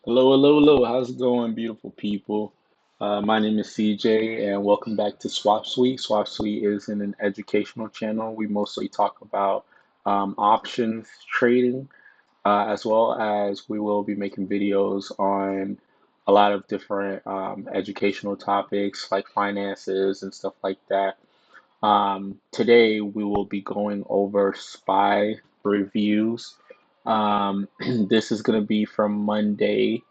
Hello, hello, hello. How's it going, beautiful people? My name is CJ, and welcome back to Swap Suite. Swap Suite is an educational channel. We mostly talk about options trading, as well as we will be making videos on a lot of different educational topics like finances and stuff like that. Today, we will be going over SPY reviews. This is going to be from Monday,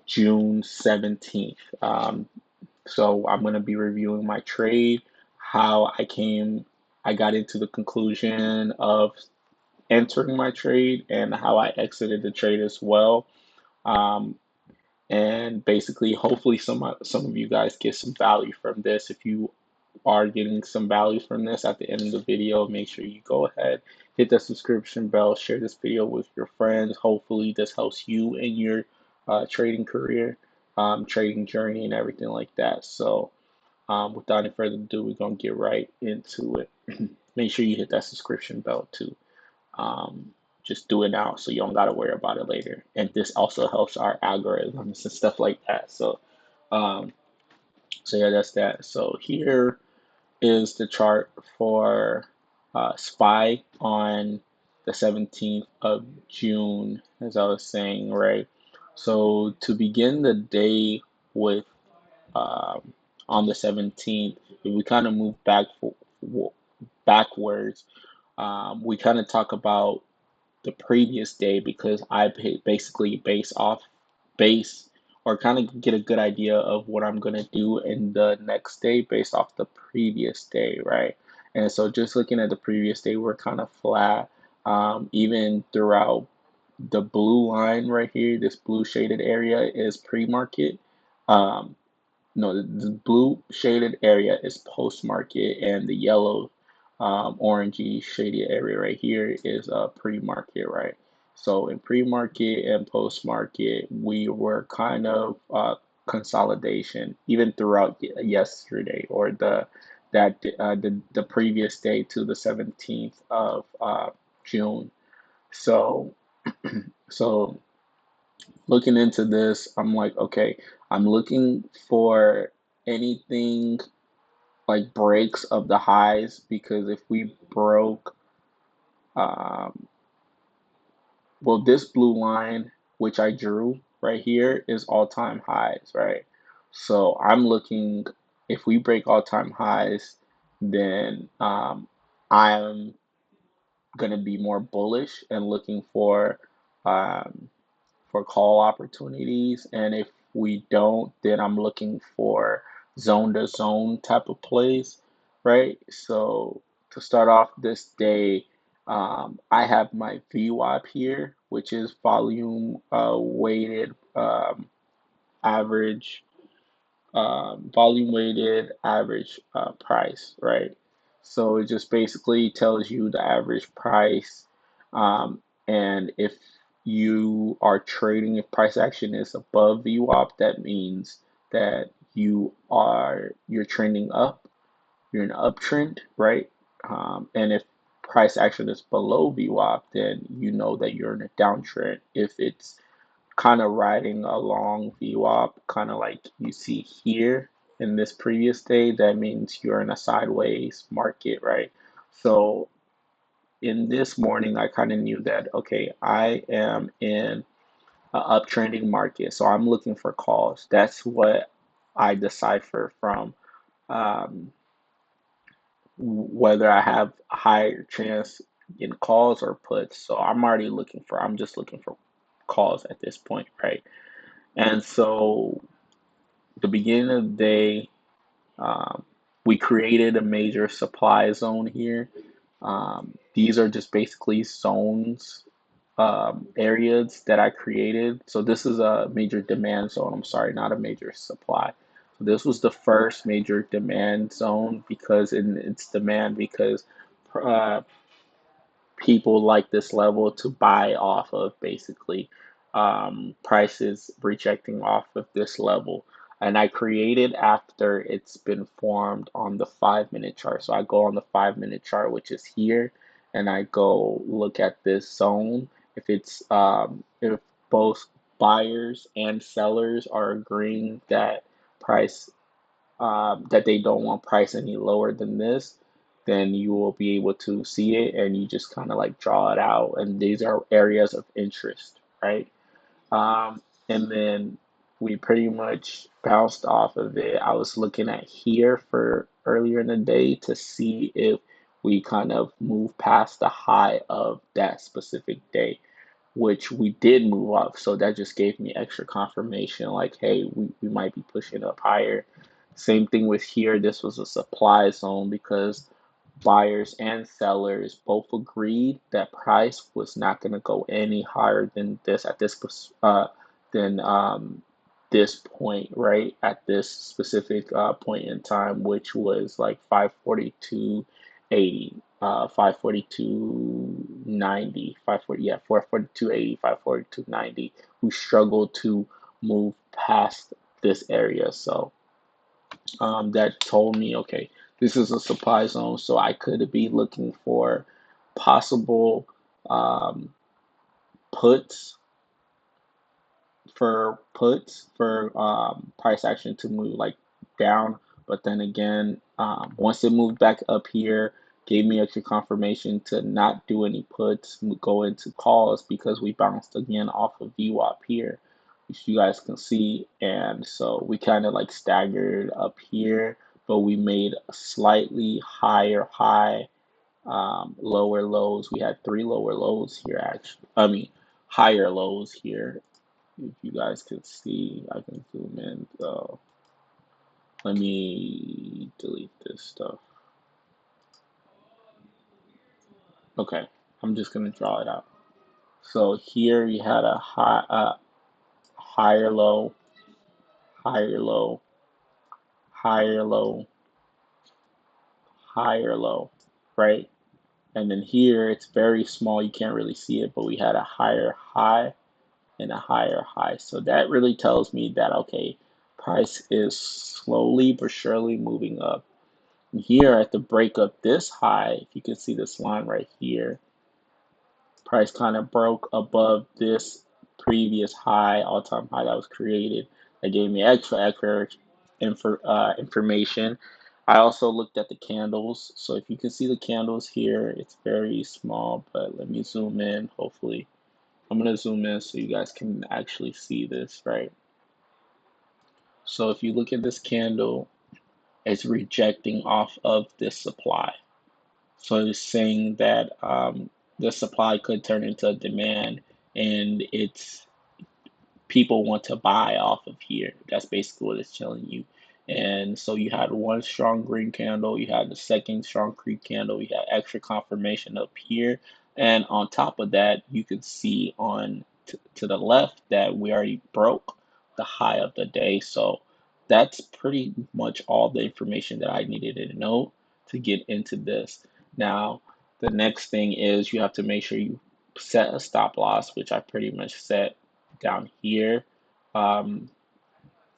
June 17th. So I'm going to be reviewing my trade, how I got into the conclusion of entering my trade, and how I exited the trade as well. Um, and basically, hopefully, some of you guys get some value from this. If you are getting some value from this at the end of the video, make sure you go ahead, hit the subscription bell, share this video with your friends. Hopefully, this helps you in your trading career, trading journey, and everything like that. So, without any further ado, we're gonna get right into it. Make sure you hit that subscription bell too. Um, just do it now so you don't gotta worry about it later. And this also helps our algorithms and stuff like that. Um, so yeah, that's that. So here is the chart for SPY on the 17th of June, as I was saying, right? So to begin the day with, um, on the 17th, if we kind of move backwards, we kind of talk about the previous day because basically base or kind of get a good idea of what I'm gonna do in the next day based off the previous day, right? And so just looking at the previous day, we're kind of flat, even throughout the blue line right here. This blue shaded area is pre-market. Um, no, the blue shaded area is post-market, and the yellow, orangey shaded area right here is pre-market, right? So in pre-market and post-market, we were kind of consolidation even throughout yesterday or the previous day to the 17th of June. So so looking into this, I'm like, okay, I'm looking for anything like breaks of the highs because if we broke, um, well, this blue line, which I drew right here, is all-time highs, right? So I'm looking, if we break all-time highs, then I'm gonna be more bullish and looking um, for call opportunities. And if we don't, then I'm looking for zone to zone type of plays, right? So to start off this day, I have my VWAP here, which is volume weighted average, volume weighted average price, right? So it just basically tells you the average price. Um, and if you are trading, if price action is above VWAP, that means that you're trending up, you're in an uptrend, right? And if price action is below VWAP, then you know that you're in a downtrend. If it's kind of riding along VWAP, kind of like you see here in this previous day, that means you're in a sideways market, right? So in this morning, I kind of knew that, okay, I am in an uptrending market, so I'm looking for calls. That's what I decipher from um, whether I have a higher chance in calls or puts. So I'm just looking for calls at this point, right? And so the beginning of the day, um, we created a major supply zone here. These are just basically zones, areas that I created. So this is a major demand zone. I'm sorry, not a major supply. So this was the first major demand zone because it's demand because uh, people like this level to buy off of basically, prices rejecting off of this level. And I created after it's been formed on the 5 minute chart. So I go on the 5 minute chart, which is here, and I go look at this zone. If both buyers and sellers are agreeing that price that they don't want price any lower than this, then you will be able to see it and you just kind of like draw it out. And these are areas of interest, right? Um, and then we pretty much bounced off of it. I was looking at here for earlier in the day to see if we kind of move past the high of that specific day, which we did move up. So that just gave me extra confirmation like, hey, we might be pushing up higher. Same thing with here. This was a supply zone because buyers and sellers both agreed that price was not going to go any higher than this at than this point, right, at this specific point in time, which was like 542.80, 542.90, 540, yeah, 442.80, 542.90. We struggled to move past this area. So that told me, okay, this is a supply zone, so I could be looking for possible um, puts for price action to move like down. But then again, once it moved back up here, gave me extra confirmation to not do any puts, go into calls because we bounced again off of VWAP here, which you guys can see. And so we kind of like staggered up here, but we made a slightly higher high, lower lows. We had three lower lows here actually. I mean, higher lows here if you guys could see, I can zoom in. So let me delete this stuff. Okay, I'm just gonna draw it out. So here you had a higher low, higher low, higher low, higher low, right? And then here it's very small, you can't really see it, but we had a higher high and a higher high. So that really tells me that okay, price is slowly but surely moving up. Here at the break of this high, if you can see this line right here, price kind of broke above this previous high, all-time high that was created. That gave me extra information. I also looked at the candles. So if you can see the candles here, it's very small, but let me zoom in. Hopefully, I'm going to zoom in so you guys can actually see this, right? So if you look at this candle, it's rejecting off of this supply. So it's saying that the supply could turn into demand, and it's people want to buy off of here. That's basically what it's telling you. And so you had one strong green candle, you had the second strong green candle, you had extra confirmation up here, and on top of that, you can see on to the left that we already broke the high of the day. So that's pretty much all the information that I needed to know to get into this. Now, the next thing is you have to make sure you set a stop loss, which I pretty much set down here. Um,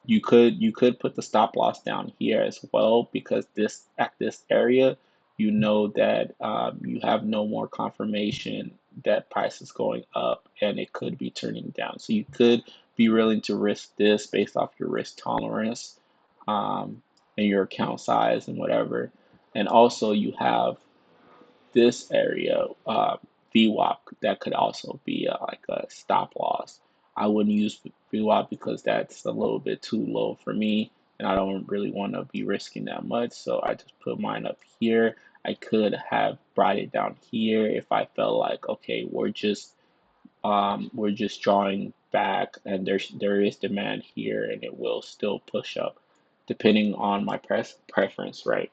you could put the stop loss down here as well because this at this area, you know that you have no more confirmation that price is going up and it could be turning down. So you could be willing to risk this based off your risk tolerance, and your account size and whatever. And also you have this area, VWAP, that could also be like a stop loss. I wouldn't use VWAP because that's a little bit too low for me, and I don't really want to be risking that much. So I just put mine up here. I could have brought it down here if I felt like, okay, we're just drawing back, and there is demand here, and it will still push up, depending on my preference, right?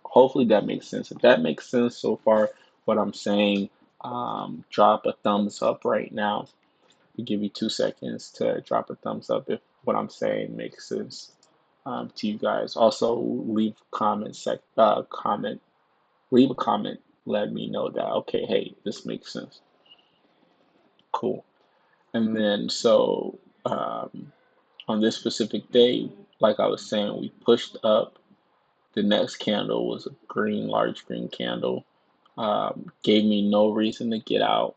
Hopefully that makes sense. If that makes sense so far, what I'm saying, drop a thumbs up right now. I'll give you 2 seconds to drop a thumbs up if what I'm saying makes sense to you guys. Also, leave a comment, let me know that okay, hey, this makes sense. Cool. And then on this specific day, like I was saying, we pushed up. The next candle was a green, large green candle. Gave me no reason to get out.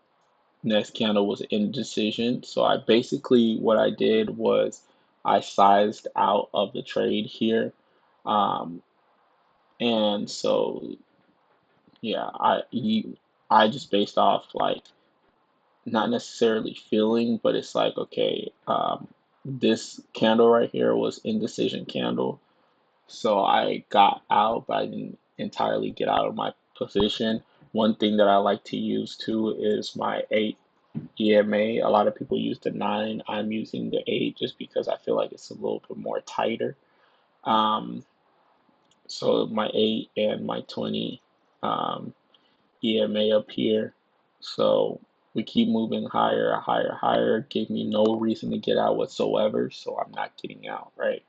Next candle was indecision. So I basically what I did was I sized out of the trade here. Um, and so yeah, I just based off like not necessarily feeling, but it's like okay, this candle right here was indecision candle. So I got out, but I didn't entirely get out of my position. One thing that I like to use too is my 8 EMA. A lot of people use the 9. I'm using the 8 just because I feel like it's a little bit more tighter. Um, so my 8 and my 20 um, EMA up here. So we keep moving higher, higher, higher. Give me no reason to get out whatsoever, so I'm not getting out, right?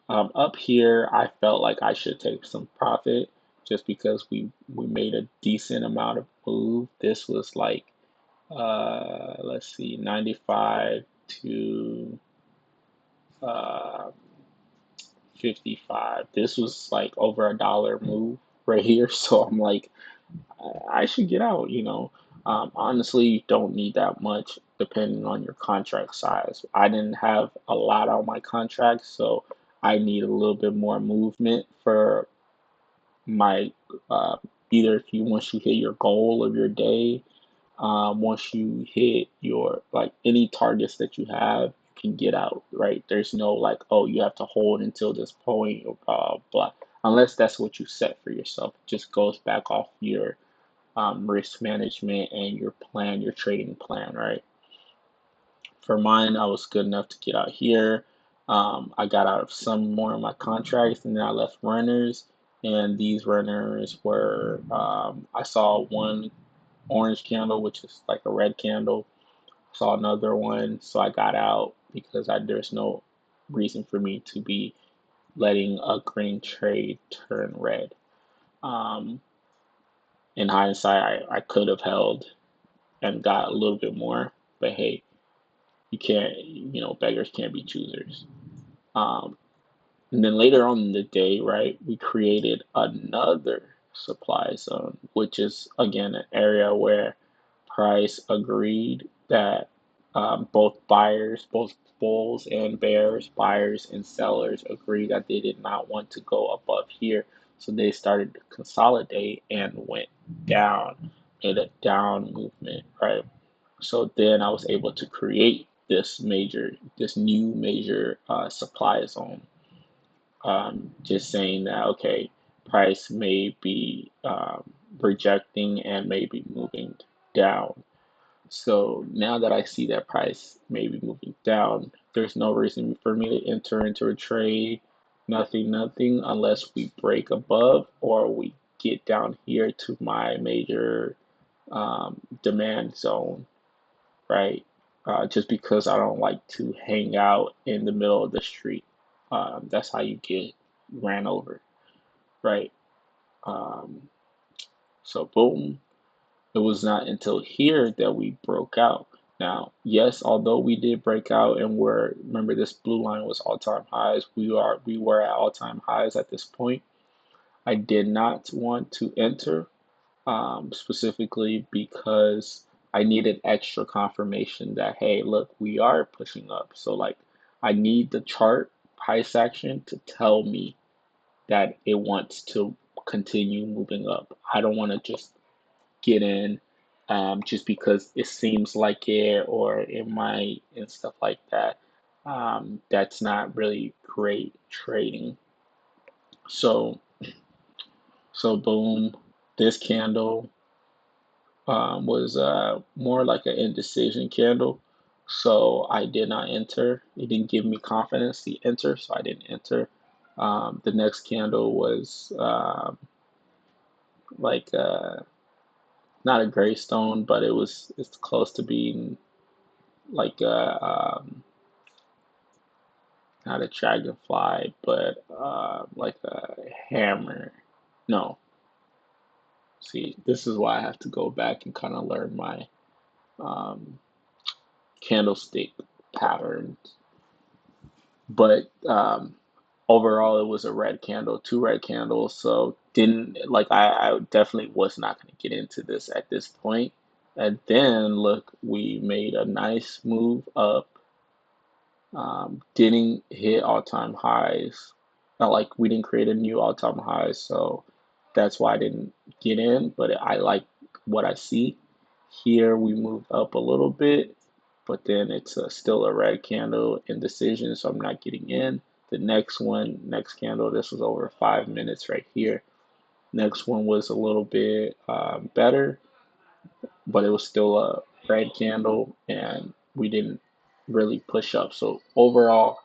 Up here, I felt like I should take some profit just because we made a decent amount of move. This was like let's see, 95 to uh 55. This was like over $1 move right here. So I'm like, I should get out, you know. Honestly, you don't need that much depending on your contract size. I didn't have a lot on my contract, so I need a little bit more movement for my uh, either if you once you hit your goal of your day, once you hit your like any targets that you have, you can get out, right? There's no like, oh, you have to hold until this point or blah. Unless that's what you set for yourself. It just goes back off your risk management and your plan, your trading plan, right? For mine, I was good enough to get out here. I got out of some more of my contracts and then I left runners. And these runners were, I saw one orange candle, which is like a red candle. Saw another one, so I got out because there's no reason for me to be letting a green trade turn red. Um, in hindsight, I could have held and got a little bit more, but hey, you can't, you know, beggars can't be choosers. Um, and then later on in the day, right, we created another supply zone, which is again an area where price agreed that both buyers, both bulls and bears, buyers and sellers agreed that they did not want to go above here. So they started to consolidate and went down, made a down movement, right? So then I was able to create this new major supply zone, just saying that, okay, price may be rejecting and maybe moving down. So now that I see that price may be moving down, there's no reason for me to enter into a trade, nothing, unless we break above or we get down here to my major demand zone, right? Just because I don't like to hang out in the middle of the street. That's how you get ran over, right? Um, so boom, it was not until here that we broke out. Now, yes, although we did break out and we're remember this blue line was all-time highs. We were at all-time highs at this point. I did not want to enter specifically because I needed extra confirmation that hey, look, we are pushing up. So like, I need the chart price action to tell me that it wants to continue moving up. I don't want to just get in just because it seems like it or it might and stuff like that. That's not really great trading. So boom, this candle was more like an indecision candle. So I did not enter. It didn't give me confidence to enter, so I didn't enter. The next candle was like not a gray stone, but it's close to being like a not a dragonfly, but like a hammer. No, see, this is why I have to go back and kind of learn my um, candlestick patterns. But overall, it was a red candle, two red candles. So didn't like I definitely was not going to get into this at this point. And then look, we made a nice move up. Didn't hit all-time highs. Not like we didn't create a new all-time high, so that's why I didn't get in. But I like what I see. Here we moved up a little bit, but then it's still a red candle indecision, so I'm not getting in. The next one, next candle, this was over 5 minutes right here. Next one was a little bit better, but it was still a red candle, and we didn't really push up. So overall,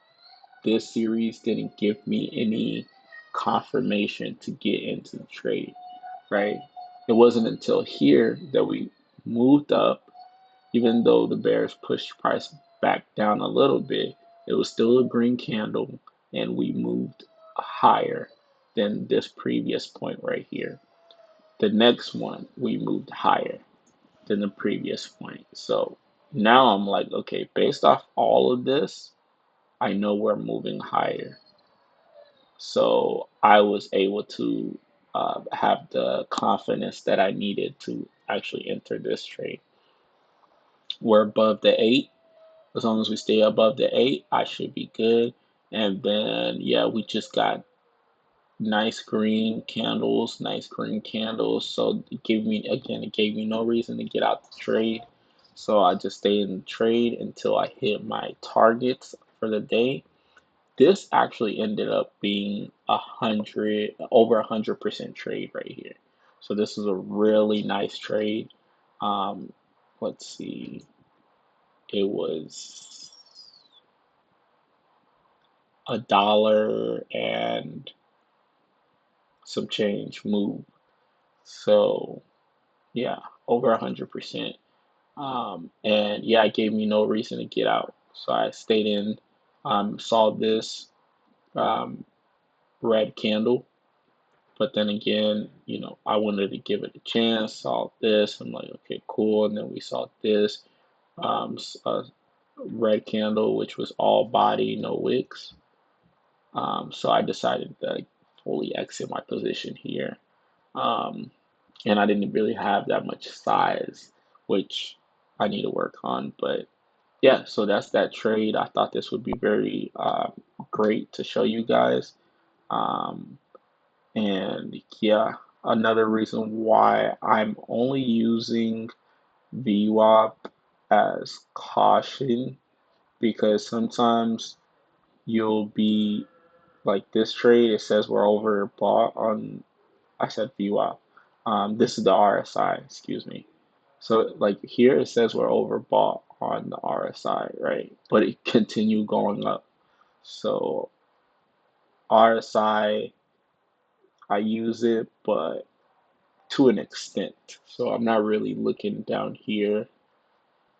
this series didn't give me any confirmation to get into the trade, right? It wasn't until here that we moved up, even though the bears pushed price back down a little bit, it was still a green candle, and we moved higher than this previous point right here. The next one, we moved higher than the previous point. So now I'm like, okay, based off all of this, I know we're moving higher. So I was able to have the confidence that I needed to actually enter this trade. We're above the 8. As long as we stay above the 8, I should be good. And then, yeah, we just got nice green candles, nice green candles. So it gave me no reason to get out the trade. So I just stayed in the trade until I hit my targets for the day. This actually ended up being over 100% trade right here. So this is a really nice trade. Um, let's see, it was $1 and some change move. So yeah, over 100%. And yeah, it gave me no reason to get out. So I stayed in, saw this um, red candle. But then again, I wanted to give it a chance. Saw this. I'm like, okay, cool. And then we saw this red candle, which was all body, no wicks. So I decided to fully exit my position here. Um, and I didn't really have that much size, which I need to work on. But yeah, so that's that trade. I thought this would be very great to show you guys. Um, and yeah, another reason why I'm only using VWAP as caution, because sometimes you'll be like this trade, it says we're overbought on, I said VWAP. This is the RSI, excuse me. So like here it says we're overbought on the RSI, right? But it continued going up. So RSI, I use it, but to an extent. So I'm not really looking down here.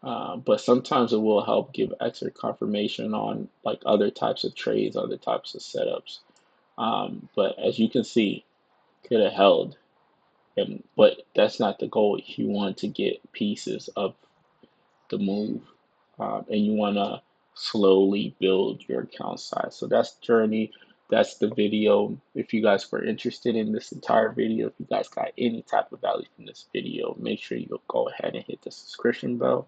But sometimes it will help give extra confirmation on like other types of trades, other types of setups. But as you can see, could have held, but that's not the goal. You want to get pieces of the move, and you want to slowly build your account size. So that's the journey. That's the video. If you guys were interested in this entire video, if you guys got any type of value from this video, make sure you go ahead and hit the subscription bell.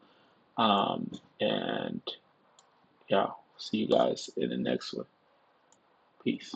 And yeah, see you guys in the next one. Peace.